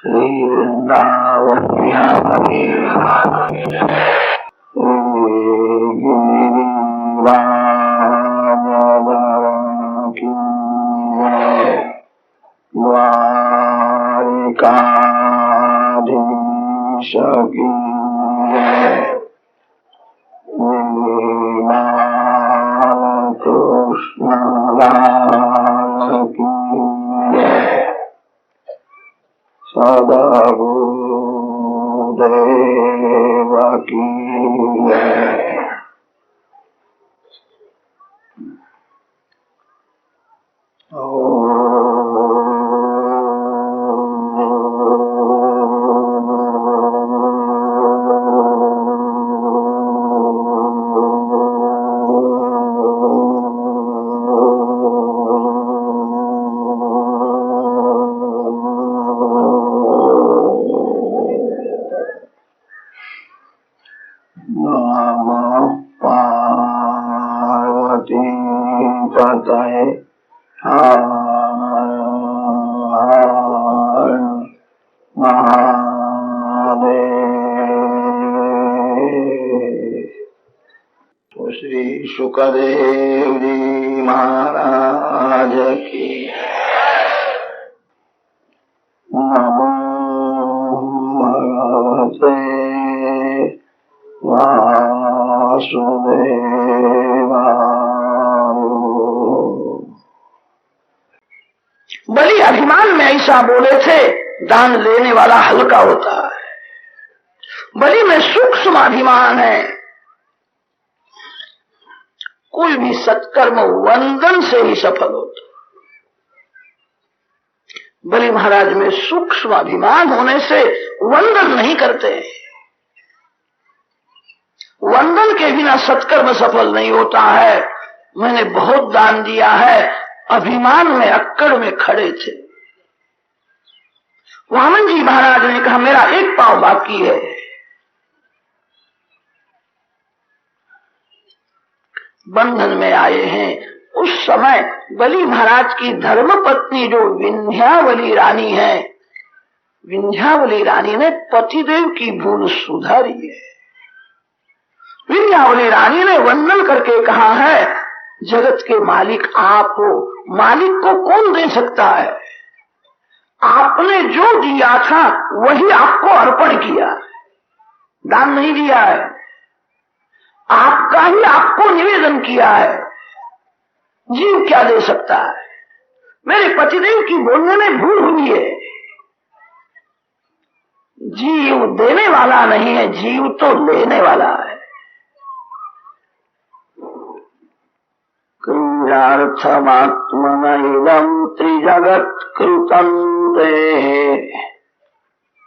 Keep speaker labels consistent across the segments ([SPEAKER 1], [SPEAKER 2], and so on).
[SPEAKER 1] श्री वृंदावन बिहारी द्वारिकाधीश की कृष्ण की सदाभूदेव की सुखदेव जी महाराज की नमो भगवते वासुदेवाय।
[SPEAKER 2] बलि अभिमान में ऐसा बोले थे, दान लेने वाला हल्का होता है। बलि में सूक्ष्म अभिमान है। कोई भी सत्कर्म वंदन से ही सफल होता। बलि महाराज में सूक्ष्म अभिमान होने से वंदन नहीं करते। वंदन के बिना सत्कर्म सफल नहीं होता है। मैंने बहुत दान दिया है, अभिमान में अक्कड़ में खड़े थे। वामन जी महाराज ने कहा मेरा एक पांव बाकी है। बंधन में आए हैं। उस समय बलि महाराज की धर्मपत्नी जो विंध्यावली रानी है, विंध्यावली रानी ने पतिदेव की भूल सुधारी है। विंध्यावली रानी ने वंदन करके कहा है, जगत के मालिक आप हो, मालिक को कौन दे सकता है? आपने जो दिया था वही आपको अर्पण किया, दान नहीं दिया है। आपका ही आपको निवेदन किया है। जीव क्या दे सकता है? मेरे पतिदेव की बोलने में भूल हुई है। जीव देने वाला नहीं है, जीव तो लेने वाला है।
[SPEAKER 1] क्रीडार्थमात्मन इदं त्रिजगत्कृतं ते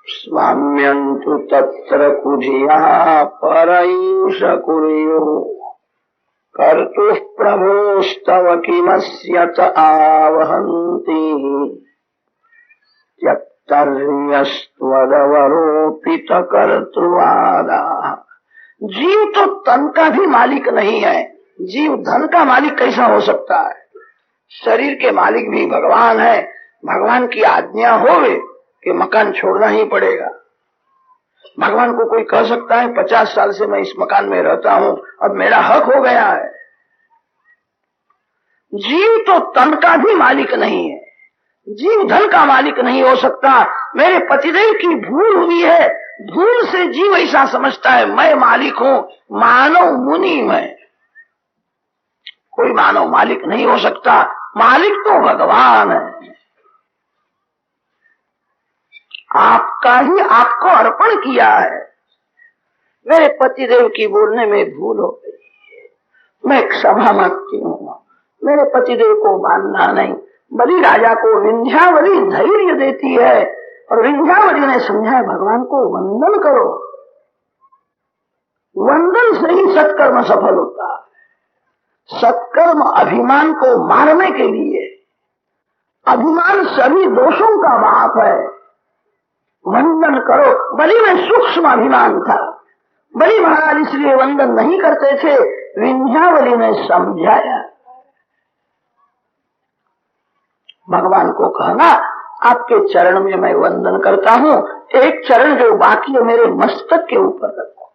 [SPEAKER 1] स्वाम्यन्तु तत्र कुधिया परैष कुर्युः कर्तुः प्रभोस्तव किमस्यत आवहन्ति त्यक्तर्यस्त्वदवरोपित कर्तृवादाः। जीव तो तन का भी मालिक नहीं है, जीव धन का मालिक कैसा हो सकता है? शरीर के मालिक भी भगवान है। भगवान की आज्ञा होवे कि मकान छोड़ना ही पड़ेगा। भगवान को कोई कह सकता है 50 साल से मैं इस मकान में रहता हूं, अब मेरा हक हो गया है? जीव तो तन का भी मालिक नहीं है, जीव धन का मालिक नहीं हो सकता। मेरे पतिदेव की भूल हुई है। भूल से जीव ऐसा समझता है मैं मालिक हूं, मानव मुनि मैं। कोई मानव मालिक नहीं हो सकता, मालिक तो भगवान है। आपका ही आपको अर्पण किया है। मेरे पतिदेव की बोलने में भूल हो गई, मैं क्षमा मांगती हूँ। मेरे पतिदेव को मानना नहीं। बलि राजा को विंध्यावली धैर्य देती है और विंध्यावली ने समझाया भगवान को वंदन करो। वंदन से ही सत्कर्म सफल होता है। सत्कर्म अभिमान को मारने के लिए। अभिमान सभी दोषों का बाप है। वंदन करो। बलि में सूक्ष्म अभिमान था। बलि महाराज इसलिए वंदन नहीं करते थे। विंध्यावली ने समझाया। भगवान को कहना आपके चरण में मैं वंदन करता हूँ। एक चरण जो बाकी है मेरे मस्तक के ऊपर रखो।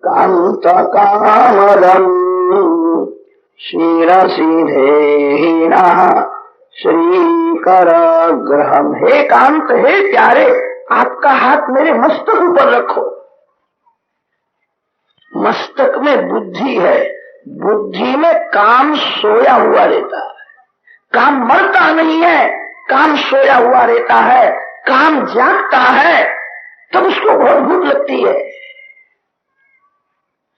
[SPEAKER 1] कांत कामरम शिरसिधेहिना श्रीकरग्रहम। हे कांत, हे प्यारे, आपका हाथ मेरे मस्तक ऊपर रखो। मस्तक में बुद्धि है, बुद्धि में काम सोया हुआ रहता है। काम मरता नहीं है, काम सोया हुआ रहता है। काम जागता है तब उसको बहुत भूख लगती है।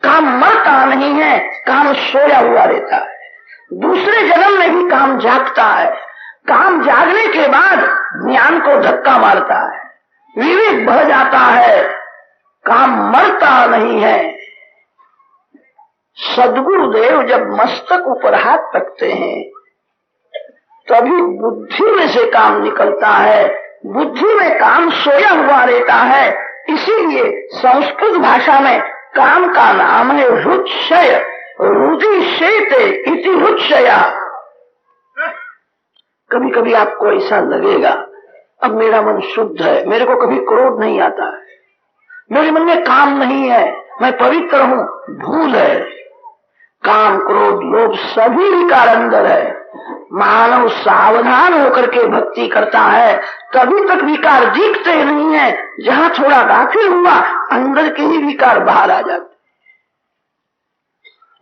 [SPEAKER 1] काम मरता नहीं है, काम सोया हुआ रहता है। दूसरे जन्म में भी काम जागता है। काम जागने के बाद ज्ञान को धक्का मारता है, विवेक बढ़ जाता है। काम मरता नहीं है। सद्गुरुदेव जब मस्तक ऊपर हाथ रखते हैं तभी बुद्धि में से काम निकलता है। बुद्धि में काम सोया हुआ रहता है। इसीलिए संस्कृत भाषा में काम का नाम है रुच्चय। रुदिशेते इति रुच्चया। कभी कभी आपको ऐसा लगेगा अब मेरा मन शुद्ध है, मेरे को कभी क्रोध नहीं आता है, मेरे मन में काम नहीं है, मैं पवित्र हूँ। भूल है। काम, क्रोध, लोभ सभी विकार अंदर है। मानव सावधान होकर के भक्ति करता है तभी तक विकार दिखते नहीं है। जहाँ थोड़ा दाखिल हुआ अंदर के ही विकार बाहर आ जाते।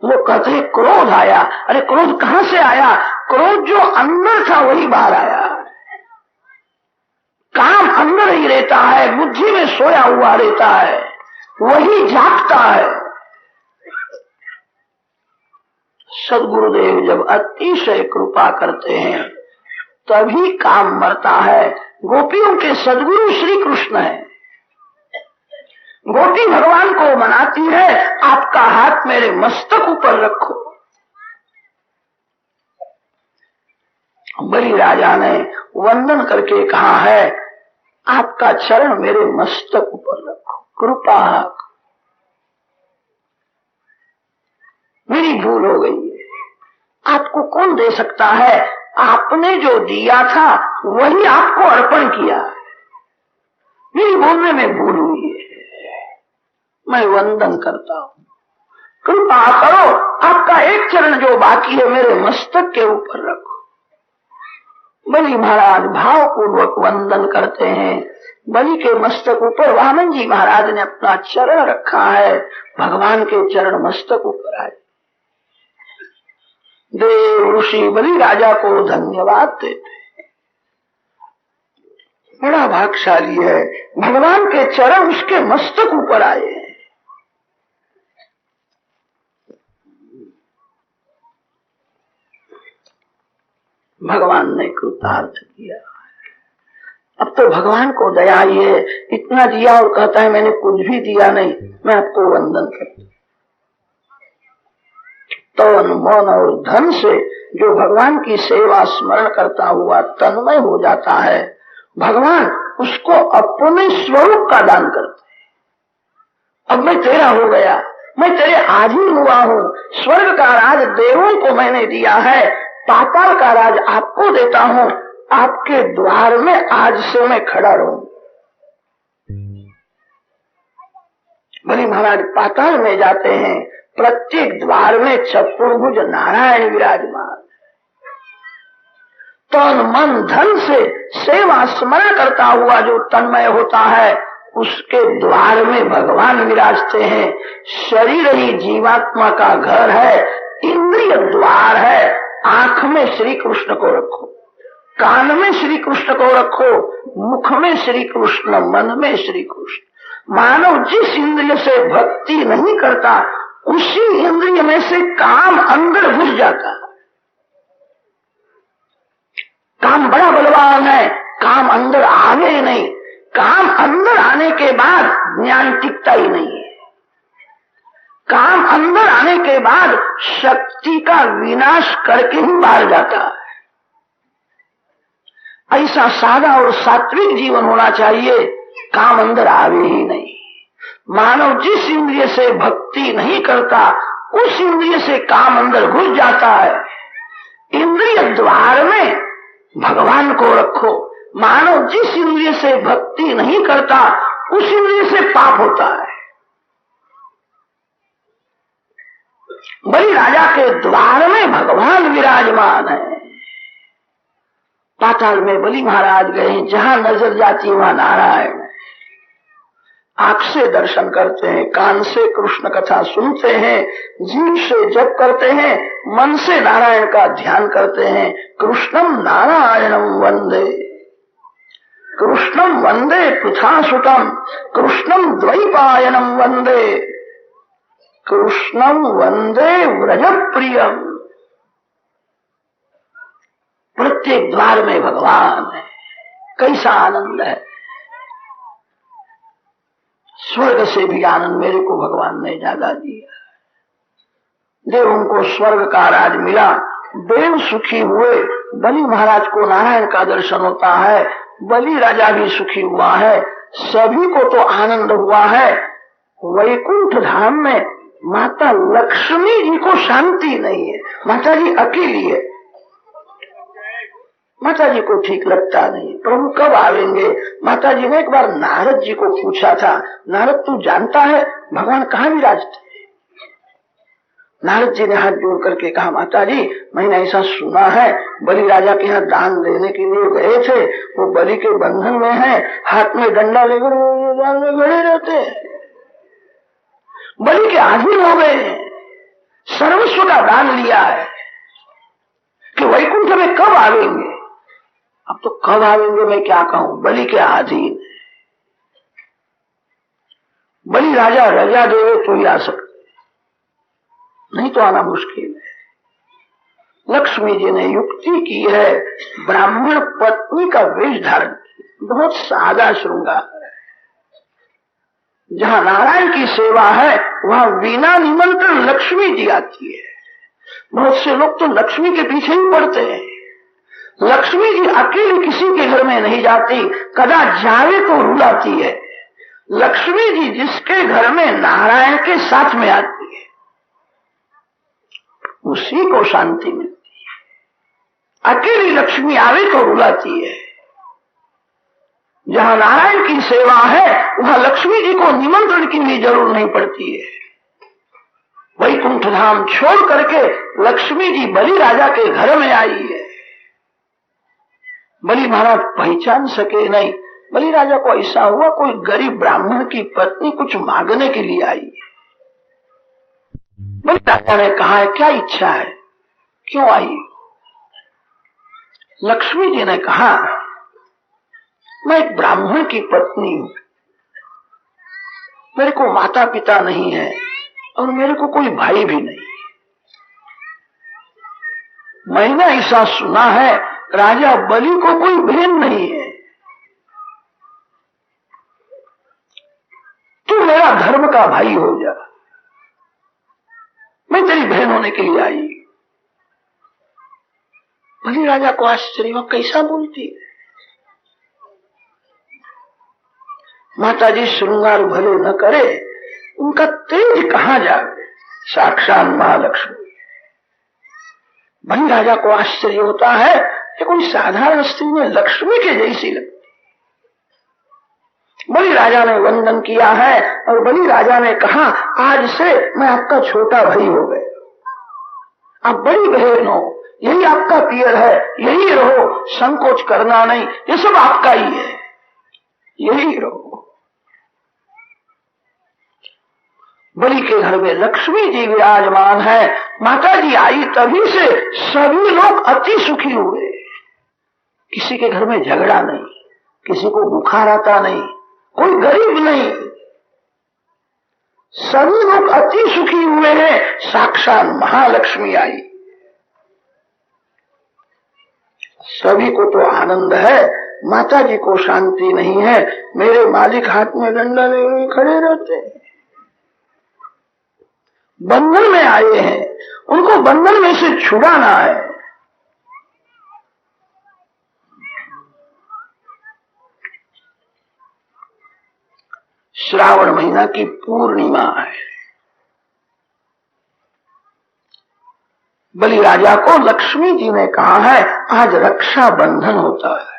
[SPEAKER 1] वो कहते हैं क्रोध आया। अरे क्रोध कहाँ से आया? क्रोध जो अंदर था वही बाहर आया। काम अंदर ही रहता है, बुद्धि में सोया हुआ रहता है, वही जागता है। सद्गुरुदेव जब अतिशय कृपा करते हैं तभी काम मरता है। गोपियों के सद्गुरु श्री कृष्ण है। गोपी भगवान को मनाती है, आपका हाथ मेरे मस्तक ऊपर रखो। बलि राजा ने वंदन करके कहा है, आपका चरण मेरे मस्तक ऊपर रखो, कृपा। मेरी भूल हो गई है, आपको कौन दे सकता है? आपने जो दिया था वही आपको अर्पण किया। मेरी बोलने में भूल हुई है, मैं वंदन करता हूँ। कृपा करो, आपका एक चरण जो बाकी है मेरे मस्तक के ऊपर रखो। बलि महाराज भावपूर्वक वंदन करते हैं। बलि के मस्तक ऊपर वामन जी महाराज ने अपना चरण रखा है। भगवान के चरण मस्तक ऊपर आए। देव ऋषि बलि राजा को धन्यवाद देते। बड़ा भाग्यशाली है, भगवान के चरण उसके मस्तक ऊपर आए। भगवान ने कृतार्थ किया। अब तो भगवान को दया ही है, इतना दिया और कहता है मैंने कुछ भी दिया नहीं, मैं आपको वंदन करता। तन, मन और धन से जो भगवान की सेवा स्मरण करता हुआ तन्मय हो जाता है, भगवान उसको अपने स्वरूप का दान करते हैं। अब मैं तेरा हो गया, मैं तेरे आधीन हुआ हूँ। स्वर्ग का राज देवों को मैंने दिया है, पाताल का राज आपको देता हूँ। आपके द्वार में आज से मैं खड़ा रहूं। बलि महाराज पाताल में जाते हैं, प्रत्येक द्वार में चतुर्भुज नारायण विराजमान। तन मन धन से सेवा स्मरण करता हुआ जो तन्मय होता है, उसके द्वार में भगवान विराजते हैं। शरीर ही जीवात्मा का घर है, इंद्रिय द्वार है। आंख में श्री कृष्ण को रखो, कान में श्री कृष्ण को रखो, मुख में श्री कृष्ण, मन में श्री कृष्ण। मानव जिस इंद्रिय से भक्ति नहीं करता उसी इंद्रिय में से काम अंदर घुस जाता है। काम बड़ा बलवान है, काम अंदर आवे ही नहीं। काम अंदर आने के बाद ज्ञान टिकता ही नहीं है। काम अंदर आने के बाद शक्ति का विनाश करके ही बाहर जाता है। ऐसा सादा और सात्विक जीवन होना चाहिए, काम अंदर आवे ही नहीं। मानव जिस इंद्रिय से भक्ति नहीं करता उस इंद्रिय से काम अंदर घुस जाता है। इंद्रिय द्वार में
[SPEAKER 2] भगवान को रखो। मानव जिस इंद्रिय से भक्ति नहीं करता उस इंद्रिय से पाप होता है। बलि राजा के द्वार में भगवान विराजमान है। पाताल में बलि महाराज गए, जहां नजर जाती है वहां नारायण है। आंख से दर्शन करते हैं, कान से कृष्ण कथा सुनते हैं, जीभ से जप करते हैं, मन से नारायण का ध्यान करते हैं। कृष्णम नारायणम वंदे, कृष्णम वंदे पृथासुतम, कृष्णम द्वैपायनम वंदे, कृष्णम वंदे व्रजप्रियम। प्रत्येक द्वार में भगवान है। कैसा आनंद है। स्वर्ग से भी आनंद मेरे को भगवान ने ज्यादा दिया। देवों को स्वर्ग का राज मिला, देव सुखी हुए। बलि महाराज को नारायण का दर्शन होता है, बलि राजा भी सुखी हुआ है, सभी को तो आनंद हुआ है। वैकुंठ धाम में माता लक्ष्मी जी को शांति नहीं है। माता जी अकेली है, माता जी को ठीक लगता नहीं, प्रभु कब आवेंगे। माता जी ने एक बार नारद जी को पूछा था, नारद तू जानता है भगवान कहाँ विराजते? नारद जी ने हाथ जोड़ करके कहा, माता जी मैंने ऐसा सुना है, बलि राजा के यहाँ दान देने के लिए गए थे, वो बलि के बंधन में है, हाथ में डंडा लेकर दान में खड़े रहते, बलि के अधीन हो गए, सर्वस्व का दान लिया है कि वैकुंठ में कब आवेंगे। अब तो कब आवेंगे मैं क्या कहूं, बलि के अधीन। बलि राजा रजा देवे तो ही आ सकते, नहीं तो आना मुश्किल है। लक्ष्मी जी ने युक्ति की है, ब्राह्मण पत्नी का वेश धारण किया, बहुत सादा श्रृंगार है। जहां नारायण की सेवा है वहां बिना निमंत्रण लक्ष्मी जी आती है। बहुत से लोग तो लक्ष्मी के पीछे ही पड़ते हैं। लक्ष्मी जी अकेले किसी के घर में नहीं जाती, कदा जावे तो रुलाती है। लक्ष्मी जी जिसके घर में नारायण के साथ में आती है उसी को शांति मिलती है। अकेली लक्ष्मी आवे तो रुलाती है। जहां नारायण की सेवा है वहां लक्ष्मी जी को निमंत्रण की भी जरूर नहीं पड़ती है। वैकुंठ धाम छोड़ करके लक्ष्मी जी बलि राजा के घर में आई है। बलि महाराज पहचान सके नहीं। बलि राजा को ऐसा हुआ कोई गरीब ब्राह्मण की पत्नी कुछ मांगने के लिए आई है। बलि राजा ने कहा है क्या इच्छा है, क्यों आई? लक्ष्मी जी ने कहा मैं एक ब्राह्मण की पत्नी हूं, मेरे को माता पिता नहीं है और मेरे को कोई भाई भी नहीं। मैंने ऐसा सुना है राजा बलि को कोई बहन नहीं है, तू मेरा धर्म का भाई हो जा, मैं तेरी बहन होने के लिए आई। बलि राजा को आश्चर्य हुआ, कैसा बोलती है। माता जी श्रृंगार भले न करे, उनका तेज कहां जाए, साक्षात महालक्ष्मी। बलि राजा को आश्चर्य होता है कि कोई साधारण स्त्री में लक्ष्मी के जैसी लगती। बलि राजा ने वंदन किया है और बलि राजा ने कहा आज से मैं आपका छोटा भाई हो गए, आप बड़ी बहन हो, यही आपका पियर है, यही रहो, संकोच करना नहीं, ये सब आपका ही है, यही रहो। बलि के घर में लक्ष्मी जी विराजमान है। माता जी आई तभी से सभी लोग अति सुखी हुए। किसी के घर में झगड़ा नहीं, किसी को बुखार आता नहीं, कोई गरीब नहीं, सभी लोग अति सुखी हुए हैं। साक्षात महालक्ष्मी आई, सभी को तो आनंद है। माता जी को शांति नहीं है, मेरे मालिक हाथ में डंडा लिए खड़े रहते हैं। बंधन में आए हैं, उनको बंधन में से छुड़ाना है। श्रावण महीना की पूर्णिमा है। बलि राजा को लक्ष्मी जी ने कहा है आज रक्षा बंधन होता है।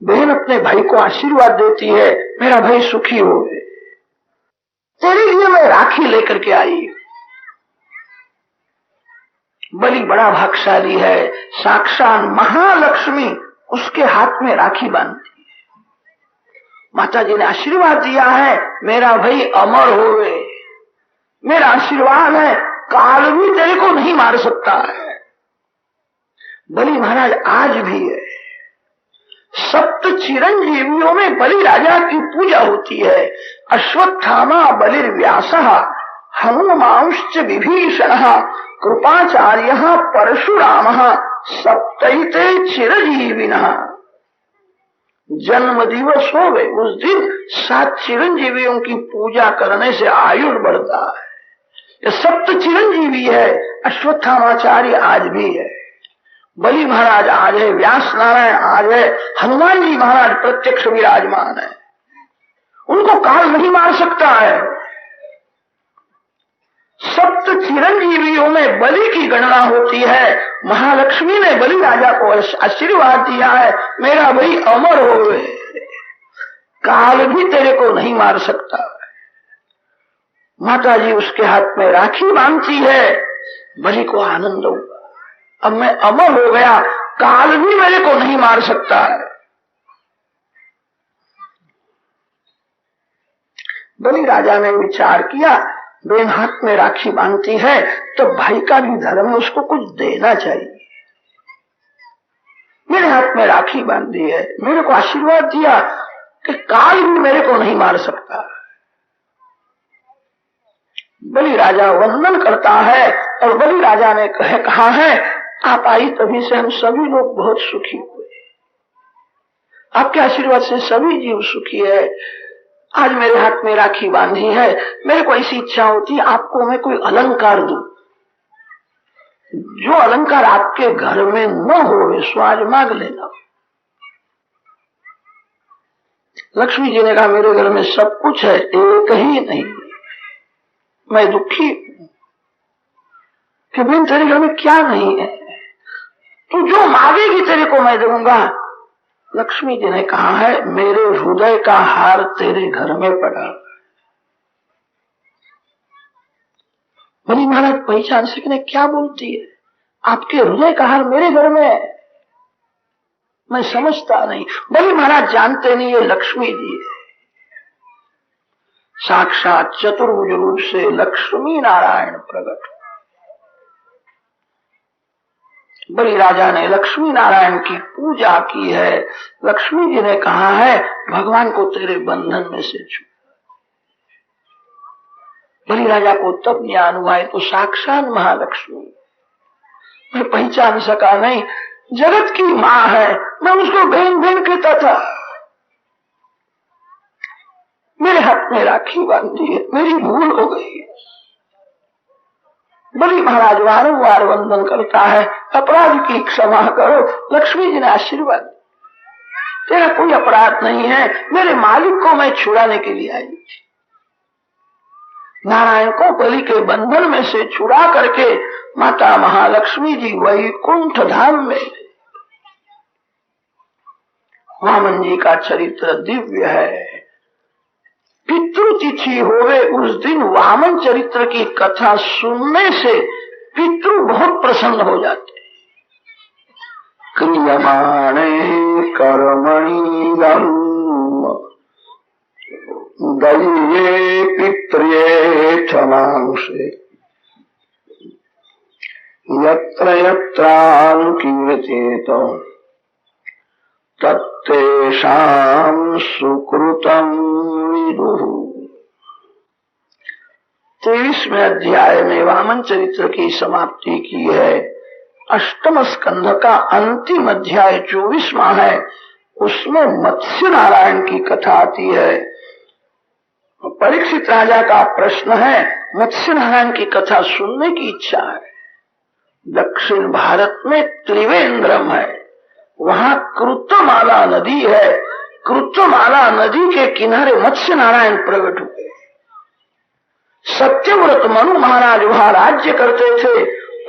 [SPEAKER 2] बहन अपने भाई को आशीर्वाद देती है, मेरा भाई सुखी हो, तेरे लिए मैं राखी लेकर के आई। बलि बड़ा भाग्यशाली है, साक्षात महालक्ष्मी उसके हाथ में राखी बांधती है। माता जी ने आशीर्वाद दिया है मेरा भाई अमर होवे, मेरा आशीर्वाद है काल भी तेरे को नहीं मार सकता है। बलि महाराज आज भी है, सप्त चिरंजीवियों में बलि राजा की पूजा होती है। अश्वत्थामा बलिर्व्यासः हनुमांश्च विभीषणः कृपाचार्यः परशुरामः सप्तैते चिरजीविनः। जन्म दिवस हो गए उस दिन 7 चिरंजीवियों की पूजा करने से आयु बढ़ता है। ये सप्त चिरंजीवी है, अश्वत्थामाचार्य आज भी है, बलि महाराज आज है, व्यास नारायण आज है, हनुमान जी महाराज प्रत्यक्ष विराजमान है, उनको काल नहीं मार सकता है। सप्त चिरंजीवियों में बलि की गणना होती है। महालक्ष्मी ने बलि राजा को आशीर्वाद दिया है मेरा भाई अमर होवे, काल भी तेरे को नहीं मार सकता। माता जी उसके हाथ में राखी बांधती है, बलि को आनंद हुआ, अब मैं अमर हो गया, काल भी मेरे को नहीं मार सकता है। बलि राजा ने विचार किया बहन हाथ में राखी बांधती है तो भाई का भी धर्म है, उसको कुछ देना चाहिए। मेरे हाथ में राखी बांधी है, मेरे को आशीर्वाद दिया कि काल भी मेरे को नहीं मार सकता। बलि राजा वंदन करता है और बलि राजा ने कहा है आप आई तभी से हम सभी लोग बहुत सुखी हुए, आपके आशीर्वाद से सभी जीव सुखी है। आज मेरे हाथ में राखी बांधी है, मेरे को ऐसी इच्छा होती है आपको मैं कोई अलंकार दूं, जो अलंकार आपके घर में न हो सो आज मांग लेना। लक्ष्मी जी ने कहा मेरे घर में सब कुछ है, एक ही नहीं, मैं दुखी हूं कि बहन तेरे घर में क्या नहीं है, तू जो मांगेगी तेरे को मैं दूंगा। लक्ष्मी जी ने कहा है मेरे हृदय का हार तेरे घर में पड़ा। बलि महाराज पहचान सकने क्या बोलती है, आपके हृदय का हार मेरे घर में है, मैं समझता नहीं। बलि महाराज जानते नहीं ये लक्ष्मी जी है, साक्षात चतुर्भुज रूप से लक्ष्मी नारायण प्रकट। बलि राजा ने लक्ष्मी नारायण की पूजा की है। लक्ष्मी जी ने कहा है भगवान को तेरे बंधन में से छू। बलि राजा को तब ज्ञान हुआ है तो साक्षात महालक्ष्मी, मैं पहचान सका नहीं, जगत की माँ है, मैं उसको बहन बहन कहता था, मेरे हाथ में राखी बांधी है, मेरी भूल हो गई। बलि महाराज वारंवार वंदन करता है अपराध की क्षमा करो। लक्ष्मी जी ने आशीर्वाद, तेरा कोई अपराध नहीं है, मेरे मालिक को मैं छुड़ाने के लिए आई थी। नारायण को बलि के बंधन में से छुड़ा करके माता महालक्ष्मी जी वैकुंठ धाम में। वामन जी का चरित्र दिव्य है। पितृतिथि होवे उस दिन वामन चरित्र की कथा सुनने से पितृ बहुत प्रसन्न हो जाते। क्रियमाणे कर्मणि दये पित्र्ये क्षमांसे यत्र यत्रानुकीर्तेत तत्तेषां सुकृतं विदुः। 23वें अध्याय में वामन चरित्र की समाप्ति की है। अष्टम स्कंध का अंतिम अध्याय 24वां है, उसमें मत्स्य नारायण की कथा आती है। परीक्षित राजा का प्रश्न है मत्स्य नारायण की कथा सुनने की इच्छा है। दक्षिण भारत में त्रिवेंद्रम है, वहां कृतमाला नदी है, कृतमाला नदी के किनारे मत्स्य नारायण प्रकट हुए। सत्यव्रत मनु महाराज वहां राज्य करते थे,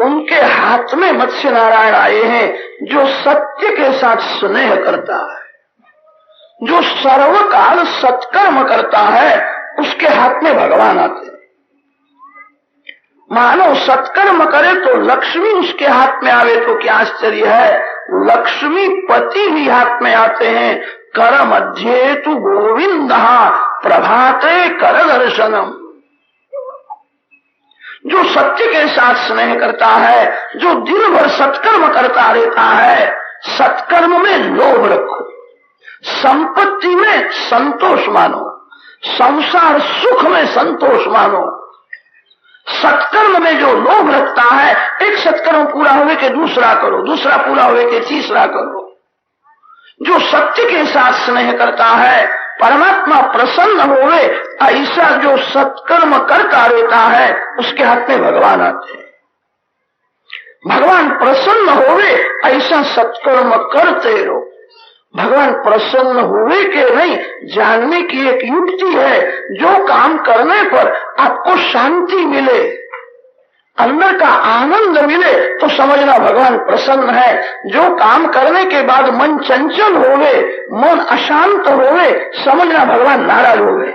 [SPEAKER 2] उनके हाथ में मत्स्य नारायण आए हैं। जो सत्य के साथ स्नेह करता है, जो सर्वकाल सत्कर्म करता है, उसके हाथ में भगवान आते हैं। मानो सत्कर्म करे तो लक्ष्मी उसके हाथ में आवे तो क्या आश्चर्य है। लक्ष्मी पति भी हाथ में आते हैं। कर मध्य तु गोविंद प्रभाते कर दर्शनम। जो सत्य के साथ स्नेह करता है, जो दिन भर सत्कर्म करता रहता है, सत्कर्म में लोभ रखो, संपत्ति में संतोष मानो, संसार सुख में संतोष मानो। सत्कर्म में जो लोभ रखता है, एक सत्कर्म पूरा होवे के दूसरा करो, दूसरा पूरा होवे के तीसरा करो। जो सत्य के साथ स्नेह करता है, परमात्मा प्रसन्न होवे, ऐसा जो सत्कर्म करता रहता है, उसके हाथ में भगवान आते हैं। भगवान प्रसन्न होवे, ऐसा सत्कर्म करते रहो। भगवान प्रसन्न हुए के नहीं जानने की एक युक्ति है। जो काम करने पर आपको शांति मिले, अंदर का आनंद मिले, तो समझना भगवान प्रसन्न है। जो काम करने के बाद मन चंचल होवे, मन अशांत होवे, समझना भगवान नाराज होवे।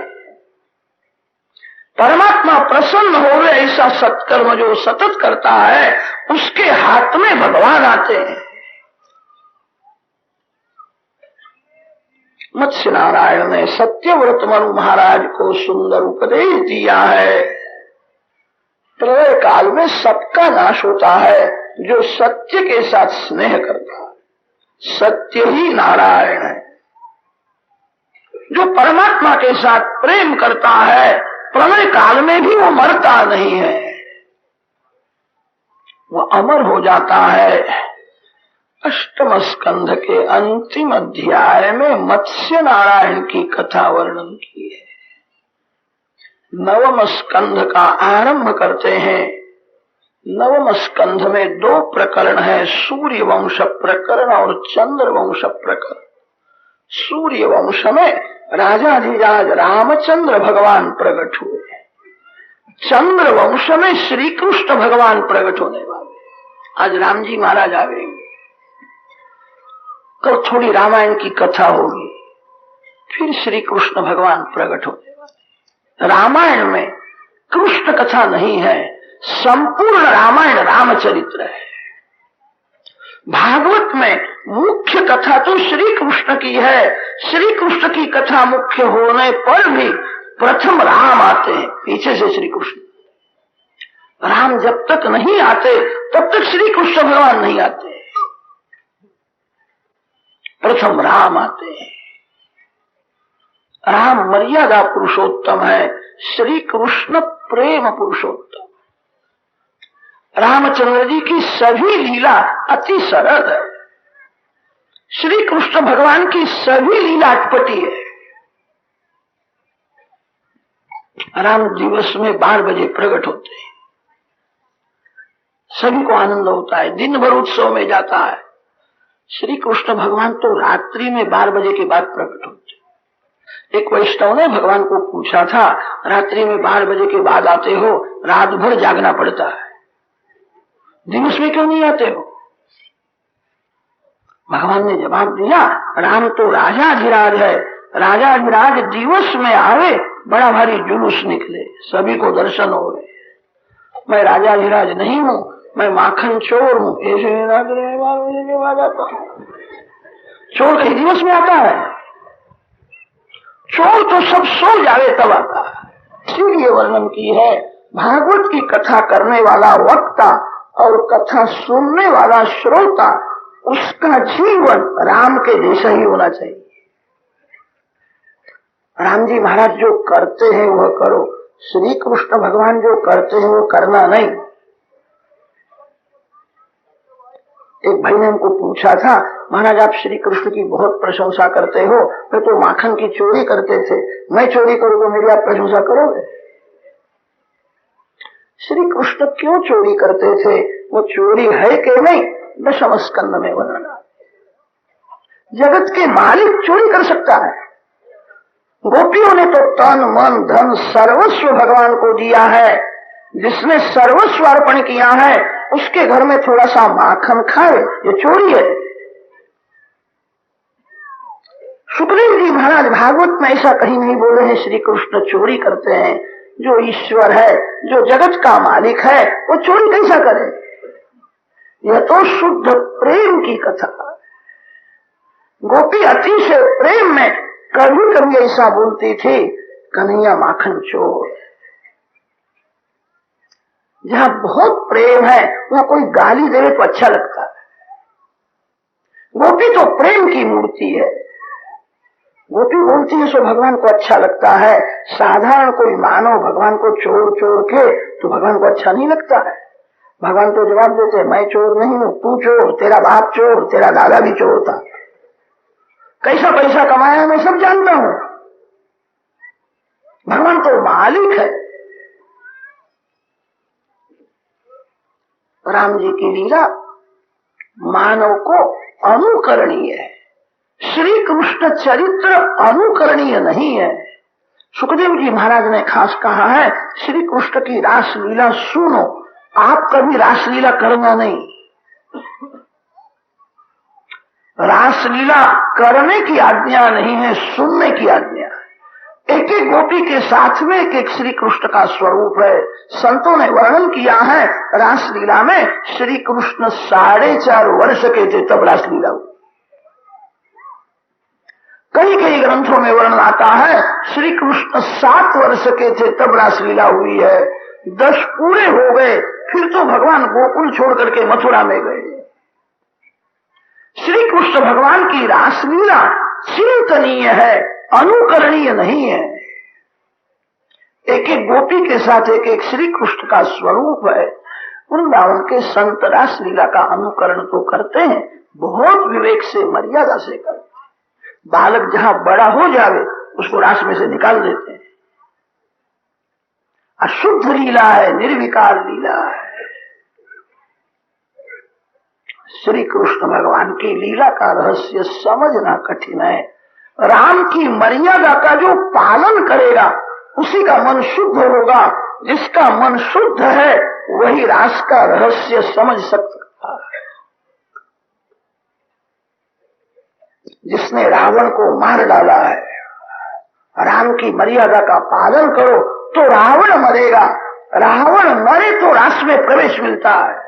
[SPEAKER 2] परमात्मा प्रसन्न होवे, ऐसा सत्कर्म जो सतत करता है, उसके हाथ में भगवान आते हैं। मत्स्य नारायण ने सत्यव्रत मनु महाराज को सुंदर उपदेश दिया है। प्रलय काल में सबका नाश होता है जो सत्य के साथ स्नेह करता है। सत्य ही नारायण है। जो परमात्मा के साथ प्रेम करता है, प्रलय काल में भी वो मरता नहीं है, वो अमर हो जाता है। अष्टम स्कंध के अंतिम अध्याय में मत्स्य नारायण की कथा वर्णन की है। नवम स्कंध का आरंभ करते हैं। नवम स्कंध में 2 प्रकरण है, सूर्य वंश प्रकरण और चंद्र वंश प्रकरण। सूर्य वंश में राजाधिराज रामचंद्र भगवान प्रकट हुए। चंद्र वंश में श्री कृष्ण भगवान प्रकट होने वाले। आज राम जी महाराज आवेंगे, कल थोड़ी रामायण की कथा होगी, फिर श्री कृष्ण भगवान प्रकट होने वाले। रामायण में कृष्ण कथा नहीं है, संपूर्ण रामायण रामचरित्र है। भागवत में मुख्य कथा तो श्री कृष्ण की है। श्री कृष्ण की कथा मुख्य होने पर भी प्रथम राम आते हैं, पीछे से श्री कृष्ण। राम जब तक नहीं आते तब तक श्री कृष्ण भगवान नहीं आते, प्रथम राम आते हैं। राम मर्यादा पुरुषोत्तम है, श्री कृष्ण प्रेम पुरुषोत्तम। रामचंद्र जी की सभी लीला अति सरल है। श्री कृष्ण भगवान की सभी लीला अटपटी है। राम दिवस में 12 बजे प्रकट होते हैं, सभी को आनंद होता है, दिन भर उत्सव में जाता है। श्री कृष्ण भगवान तो रात्रि में 12 बजे के बाद प्रकट होते। एक वैष्णव ने भगवान को पूछा था, रात्रि में 12 बजे के बाद आते हो, रात भर जागना पड़ता है, दिवस में क्यों नहीं आते हो? भगवान ने जवाब दिया, राम तो राजाधिराज है, राजाधिराज दिवस में आवे, बड़ा भारी जुलूस निकले, सभी को दर्शन हो। मैं राजाधिराज नहीं हूँ, मैं माखन चोर हूँ, ऐसे रात्रि में 12 बजे के बाद आता हूँ। चोर कहीं दिवस में आता है? चोर तो सब सो जावे तब आता है। इसीलिए वर्णन की है, भागवत की कथा करने वाला वक्ता और कथा सुनने वाला श्रोता, उसका जीवन राम के जैसा ही होना चाहिए। राम जी महाराज जो करते हैं वह करो, श्री कृष्ण भगवान जो करते हैं वो करना नहीं। एक भाई ने हमको पूछा था, महाराज आप श्री कृष्ण की बहुत प्रशंसा करते हो, मैं तो माखन की चोरी करते थे, मैं चोरी करूँ तो मेरी आप प्रशंसा करोगे? श्री कृष्ण क्यों चोरी करते थे, वो चोरी है कि नहीं, दशम स्कंद में वर्णन। जगत के मालिक चोरी कर सकता है,
[SPEAKER 1] गोपियों ने तो तन मन धन सर्वस्व भगवान को दिया है। जिसने सर्वस्व अर्पण किया है उसके घर में थोड़ा सा माखन खाए, ये चोरी है। सुखदेव जी महाराज भागवत में ऐसा कहीं नहीं बोले हैं श्री कृष्ण चोरी करते हैं। जो ईश्वर है, जो जगत का मालिक है, वो चोरी कैसा करे? यह तो शुद्ध प्रेम की कथा। गोपी अतिशय प्रेम में कभी कभी ऐसा बोलती थी, कन्हैया माखन चोर। जहां बहुत प्रेम है वहां कोई गाली दे तो अच्छा लगता है। गोपी तो प्रेम की मूर्ति है। गोपी बोलती है सो भगवान को अच्छा लगता है। साधारण कोई मानव भगवान को चोर चोर के तो भगवान को अच्छा नहीं लगता है। भगवान तो जवाब देते हैं, मैं चोर नहीं हूं, तू चोर, तेरा बाप चोर, तेरा दादा भी चोर था, कैसा पैसा कमाया मैं सब जानता हूं। भगवान तो मालिक है। राम जी की लीला मानव को अनुकरणीय है। श्री कृष्ण चरित्र अनुकरणीय नहीं है। सुखदेव जी महाराज ने खास कहा है, श्री कृष्ण की रास लीला सुनो, आप कभी रासलीला करना नहीं। रासलीला करने की आज्ञा नहीं है, सुनने की आज्ञा है। एक एक गोपी के साथ में एक एक श्री कृष्ण का स्वरूप है। संतों ने वर्णन किया है, रासलीला में श्री कृष्ण 4.5 वर्ष के थे तब रासलीला हुई। कई कई ग्रंथों में वर्णन आता है श्री कृष्ण 7 वर्ष के थे तब रासलीला हुई है। 10 पूरे हो गए फिर तो भगवान गोकुल छोड़ करके मथुरा में गए। श्री कृष्ण भगवान की रासलीला चिंतनीय है, अनुकरणीय नहीं है। एक एक गोपी के साथ एक एक श्री कृष्ण का स्वरूप है। वृंदावन के संत रासलीला का अनुकरण तो करते हैं, बहुत विवेक से मर्यादा से करते हैं। बालक जहां बड़ा हो जावे उसको रास में से निकाल देते हैं। अशुद्ध लीला है, निर्विकार लीला है। श्री कृष्ण भगवान की लीला का रहस्य समझना कठिन है। राम की मर्यादा का जो पालन करेगा उसी का मन शुद्ध होगा। जिसका मन शुद्ध है वही रास का रहस्य समझ सकता है। जिसने रावण को मार डाला है, राम की मर्यादा का पालन करो तो रावण मरेगा। रावण मरे तो रास में प्रवेश मिलता है।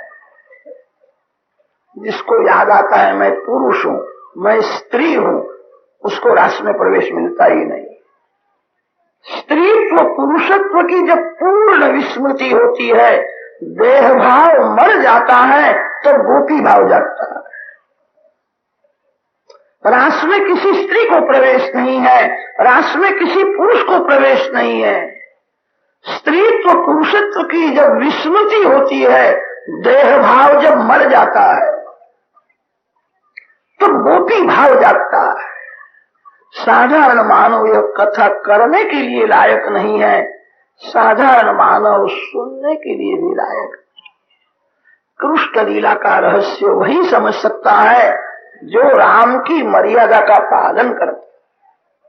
[SPEAKER 1] जिसको याद आता है मैं पुरुष हूं, मैं स्त्री हूं, उसको रास में प्रवेश मिलता ही नहीं। स्त्रीत्व पुरुषत्व की जब पूर्ण विस्मृति होती है, देह भाव मर जाता है तो गोपी भाव जाता है। रास में किसी स्त्री को प्रवेश नहीं है, रास में किसी पुरुष को प्रवेश नहीं है। स्त्रीत्व पुरुषत्व की जब विस्मृति होती है, देह भाव जब मर जाता है तो गोपी भाव जागता है। साधारण मानव यह कथा करने के लिए लायक नहीं है, साधारण मानव सुनने के लिए भी लायक नहीं। कृष्ण लीला का रहस्य वही समझ सकता है जो राम की मर्यादा का पालन करता है।